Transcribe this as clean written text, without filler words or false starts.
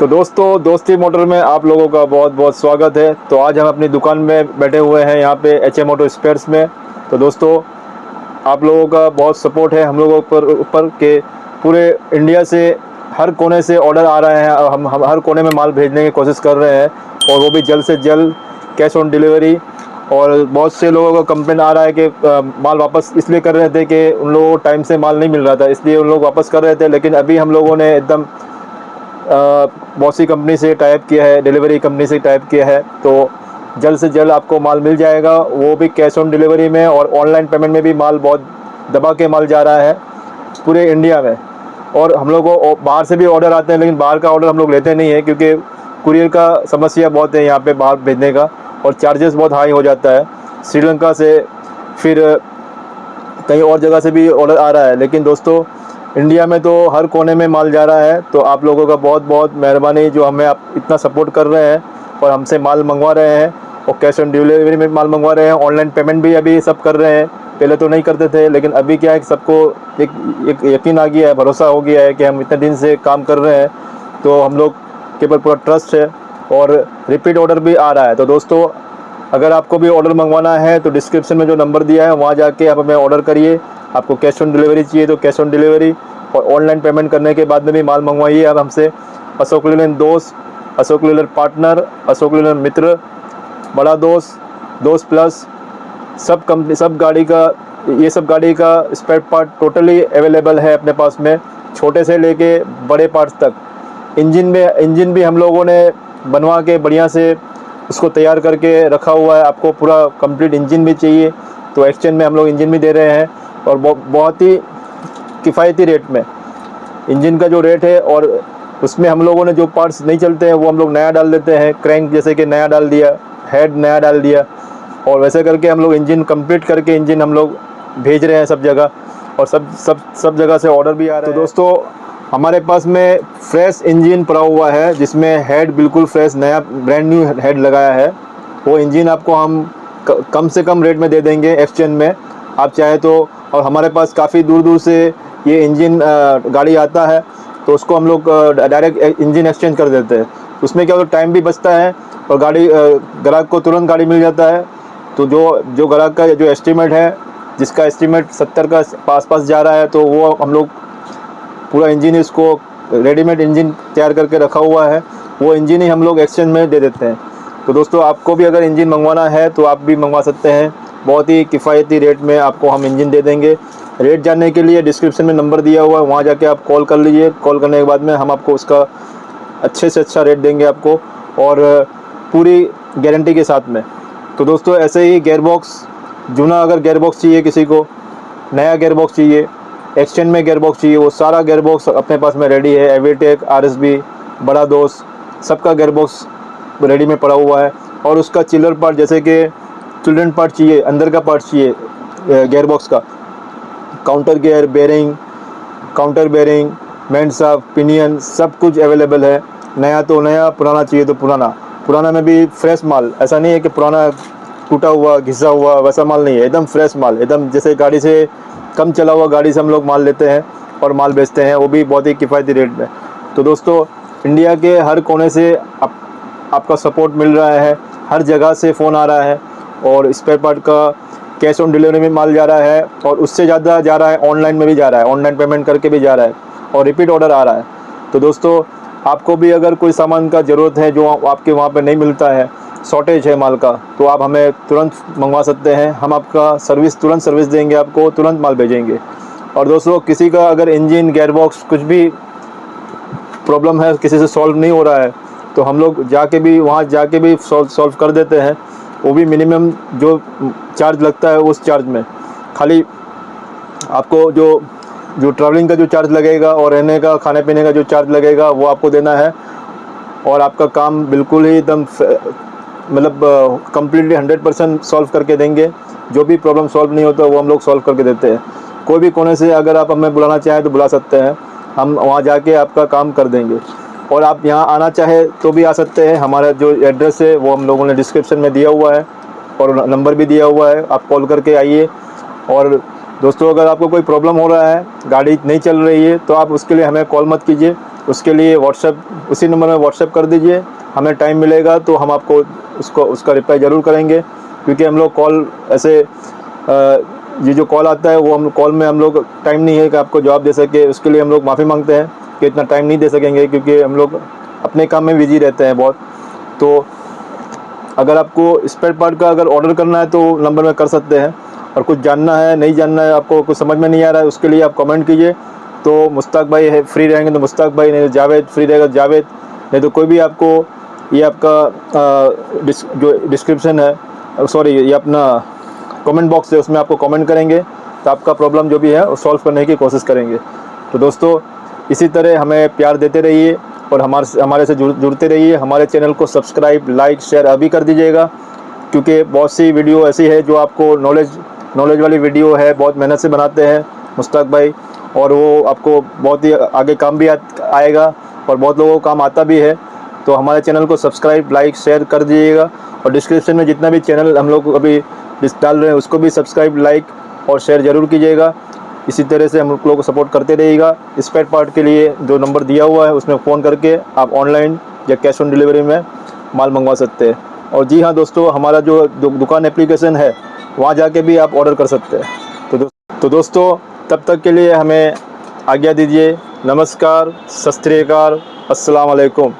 तो दोस्तों, दोस्ती मोटर में आप लोगों का बहुत बहुत स्वागत है। तो आज हम अपनी दुकान में बैठे हुए हैं यहाँ पे HM ऑटो स्पेयर्स में। तो दोस्तों, आप लोगों का बहुत सपोर्ट है हम लोगों पर ऊपर के पूरे इंडिया से हर कोने से ऑर्डर आ रहे हैं और हम हर कोने में माल भेजने की कोशिश कर रहे हैं, और वो भी जल्द से जल्द कैश ऑन डिलीवरी। और बहुत से लोगों का कंप्लेन आ रहा है कि माल वापस इसलिए कर रहे थे कि उन लोगों को टाइम से माल नहीं मिल रहा था, इसलिए उन लोग वापस कर रहे थे। लेकिन अभी हम लोगों ने एकदम बॉसी कंपनी से टाइप किया है, डिलीवरी कंपनी से टाइप किया है। तो जल्द से जल्द आपको माल मिल जाएगा, वो भी कैश ऑन डिलीवरी में। और ऑनलाइन पेमेंट में भी माल बहुत दबा के माल जा रहा है पूरे इंडिया में। और हम लोग को बाहर से भी ऑर्डर आते हैं, लेकिन बाहर का ऑर्डर हम लोग लेते नहीं हैं क्योंकि कुरियर का समस्या बहुत है यहाँ पे बाहर भेजने का, और चार्जेस बहुत हाई हो जाता है। श्रीलंका से फिर कहीं और जगह से भी ऑर्डर आ रहा है, लेकिन दोस्तों इंडिया में तो हर कोने में माल जा रहा है। तो आप लोगों का बहुत बहुत मेहरबानी जो हमें आप इतना सपोर्ट कर रहे हैं और हमसे माल मंगवा रहे हैं, और कैश ऑन डिलीवरी में माल मंगवा रहे हैं। ऑनलाइन पेमेंट भी अभी सब कर रहे हैं, पहले तो नहीं करते थे, लेकिन अभी क्या है कि सबको एक यकीन आ गया है, भरोसा हो गया है कि हम इतने दिन से काम कर रहे हैं, तो हम लोग के ऊपर पूरा ट्रस्ट है और रिपीट ऑर्डर भी आ रहा है। तो दोस्तों, अगर आपको भी ऑर्डर मंगवाना है तो डिस्क्रिप्शन में जो नंबर दिया है वहाँ जाके आप हमें ऑर्डर करिए। आपको कैश ऑन डिलीवरी चाहिए तो कैश ऑन डिलीवरी, और ऑनलाइन पेमेंट करने के बाद में भी माल मंगवाइए आप हमसे। अशोक लीलैंड दोस्त, अशोक लीलैंड पार्टनर, अशोक लीलैंड मित्र, बड़ा दोस्त, दोस्त प्लस, सब कंपनी सब गाड़ी का ये सब गाड़ी का स्पेयर पार्ट टोटली अवेलेबल है अपने पास में, छोटे से लेके बड़े पार्ट्स तक। इंजन भी हम लोगों ने बनवा के बढ़िया से उसको तैयार करके रखा हुआ है। आपको पूरा कंप्लीट इंजन भी चाहिए तो एक्सचेंज में हम लोग इंजन भी दे रहे हैं, और बहुत ही किफ़ायती रेट में इंजन का जो रेट है। और उसमें हम लोगों ने जो पार्ट्स नहीं चलते हैं वो हम लोग नया डाल देते हैं। क्रैंक जैसे कि नया डाल दिया, हेड नया डाल दिया, और वैसे करके हम लोग इंजन कंप्लीट करके इंजन हम लोग भेज रहे हैं सब जगह, और सब जगह से ऑर्डर भी आ रहा है। तो दोस्तों, हमारे पास में फ्रेश इंजन पड़ा हुआ है जिसमें हेड बिल्कुल फ्रेश नया ब्रांड न्यू हेड लगाया है। वो इंजन आपको हम कम से कम रेट में दे देंगे एक्सचेंज में, आप चाहे तो। और हमारे पास काफ़ी दूर दूर से ये इंजन गाड़ी आता है, तो उसको हम लोग डायरेक्ट इंजन एक्सचेंज कर देते हैं। उसमें क्या होता है, टाइम भी बचता है और गाड़ी ग्राहक को तुरंत गाड़ी मिल जाता है। तो जो ग्राहक का जो एस्टीमेट है, जिसका एस्टीमेट 70 का पास जा रहा है, तो वो हम लोग पूरा इंजन इसको रेडीमेड इंजन तैयार करके रखा हुआ है, वो इंजन ही हम लोग एक्सचेंज में दे देते हैं। तो दोस्तों, आपको भी अगर इंजन मंगवाना है तो आप भी मंगवा सकते हैं, बहुत ही किफ़ायती रेट में आपको हम इंजन दे देंगे। रेट जानने के लिए डिस्क्रिप्शन में नंबर दिया हुआ है, वहाँ जाके आप कॉल कर लीजिए। कॉल करने के बाद में हम आपको उसका अच्छे से अच्छा रेट देंगे आपको, और पूरी गारंटी के साथ में। तो दोस्तों, ऐसे ही गेयरबॉक्स, जूना अगर गेयरबॉक्स चाहिए किसी को, नया गेयरबॉक्स चाहिए, एक्सचेंज में गेयरबॉक्स चाहिए, वो सारा गेयरबॉक्स अपने पास में रेडी है। एवीटेक, RSB, बड़ा दोस्त, सबका गेयरबॉक्स रेडी में पड़ा हुआ है। और उसका चिलर पार्ट, जैसे कि चिल्ड्रन पार्ट चाहिए, अंदर का पार्ट चाहिए गेयरबॉक्स का, counter gear, counter bearing, mainshaft, pinion, सब कुछ अवेलेबल है। नया तो नया, पुराना चाहिए तो पुराना में भी फ्रेश माल। ऐसा नहीं है कि पुराना टूटा हुआ घिसा हुआ, वैसा माल नहीं है, एकदम फ्रेश माल, एकदम जैसे गाड़ी से कम चला हुआ गाड़ी से हम लोग माल लेते हैं और माल बेचते हैं, वो भी बहुत ही किफ़ायती रेट में। तो दोस्तों, इंडिया के हर कोने से आपका सपोर्ट मिल रहा है, हर जगह से फ़ोन आ रहा है, और स्पेयर पार्ट का कैश ऑन डिलीवरी में माल जा रहा है, और उससे ज़्यादा जा रहा है ऑनलाइन में भी जा रहा है, ऑनलाइन पेमेंट करके भी जा रहा है, और रिपीट ऑर्डर आ रहा है। तो दोस्तों, आपको भी अगर कोई सामान का ज़रूरत है जो आपके वहाँ पे नहीं मिलता है, शॉर्टेज है माल का, तो आप हमें तुरंत मंगवा सकते हैं। हम आपका तुरंत सर्विस देंगे, आपको तुरंत माल भेजेंगे। और दोस्तों, किसी का अगर इंजन, गेयरबॉक्स कुछ भी प्रॉब्लम है, किसी से सॉल्व नहीं हो रहा है, तो हम लोग वहाँ जाके भी सॉल्व कर देते हैं। वो भी मिनिमम जो चार्ज लगता है उस चार्ज में, खाली आपको जो ट्रैवलिंग का जो चार्ज लगेगा और रहने का, खाने पीने का जो चार्ज लगेगा, वो आपको देना है। और आपका काम बिल्कुल ही एकदम मतलब कम्प्लीटली 100% सॉल्व करके देंगे। जो भी प्रॉब्लम सॉल्व नहीं होता वो हम लोग सॉल्व करके देते हैं। कोई भी कोने से अगर आप हमें बुलाना चाहें तो बुला सकते हैं, हम वहाँ जाके आपका काम कर देंगे। और आप यहाँ आना चाहे तो भी आ सकते हैं। हमारा जो एड्रेस है वो हम लोगों ने डिस्क्रिप्शन में दिया हुआ है, और नंबर भी दिया हुआ है, आप कॉल करके आइए। और दोस्तों, अगर आपको कोई प्रॉब्लम हो रहा है, गाड़ी नहीं चल रही है, तो आप उसके लिए हमें कॉल मत कीजिए, उसके लिए व्हाट्सएप, उसी नंबर में व्हाट्सएप कर दीजिए। हमें टाइम मिलेगा तो हम आपको उसका रिप्लाई ज़रूर करेंगे, क्योंकि हम लोग कॉल ऐसे ये जो कॉल आता है वो हम कॉल में हम लोग टाइम नहीं है कि आपको जवाब दे सके। उसके लिए हम लोग माफ़ी मांगते हैं कि इतना टाइम नहीं दे सकेंगे, क्योंकि हम लोग अपने काम में बिजी रहते हैं बहुत। तो अगर आपको स्पेयर पार्ट का अगर ऑर्डर करना है तो नंबर में कर सकते हैं, और कुछ जानना है, नहीं जानना है, आपको कुछ समझ में नहीं आ रहा है, उसके लिए आप कमेंट कीजिए। तो मुश्ताक भाई है फ्री रहेंगे तो मुश्ताक भाई, नहीं तो जावेद फ्री रहेगा जावेद, नहीं तो कोई भी आपको ये आपका जो डिस्क्रिप्शन है, सॉरी ये अपना कमेंट बॉक्स है, उसमें आपको कमेंट करेंगे तो आपका प्रॉब्लम जो भी है वो सॉल्व करने की कोशिश करेंगे। तो दोस्तों इसी तरह हमें प्यार देते रहिए और हमारे से जुड़ते रहिए। हमारे चैनल को सब्सक्राइब, लाइक, शेयर अभी कर दीजिएगा, क्योंकि बहुत सी वीडियो ऐसी है जो आपको नॉलेज वाली वीडियो है, बहुत मेहनत से बनाते हैं मुश्ताक भाई, और वो आपको बहुत ही आगे काम भी आएगा और बहुत लोगों को काम आता भी है। तो हमारे चैनल को सब्सक्राइब, लाइक, शेयर कर दीजिएगा, और डिस्क्रिप्शन में जितना भी चैनल हम लोग अभी डाल रहे हैं उसको भी सब्सक्राइब, लाइक और शेयर ज़रूर कीजिएगा। इसी तरह से हम लोगों को सपोर्ट करते रहिएगा। स्पेयर पार्ट के लिए जो नंबर दिया हुआ है उसमें फ़ोन करके आप ऑनलाइन या कैश ऑन डिलीवरी में माल मंगवा सकते हैं। और जी हाँ दोस्तों, हमारा जो दुकान एप्लीकेशन है वहाँ जाके भी आप ऑर्डर कर सकते हैं। तो दोस्तों तब तक के लिए हमें आज्ञा दीजिए। नमस्कार, सत श्री अकाल, अस्सलाम वालेकुम।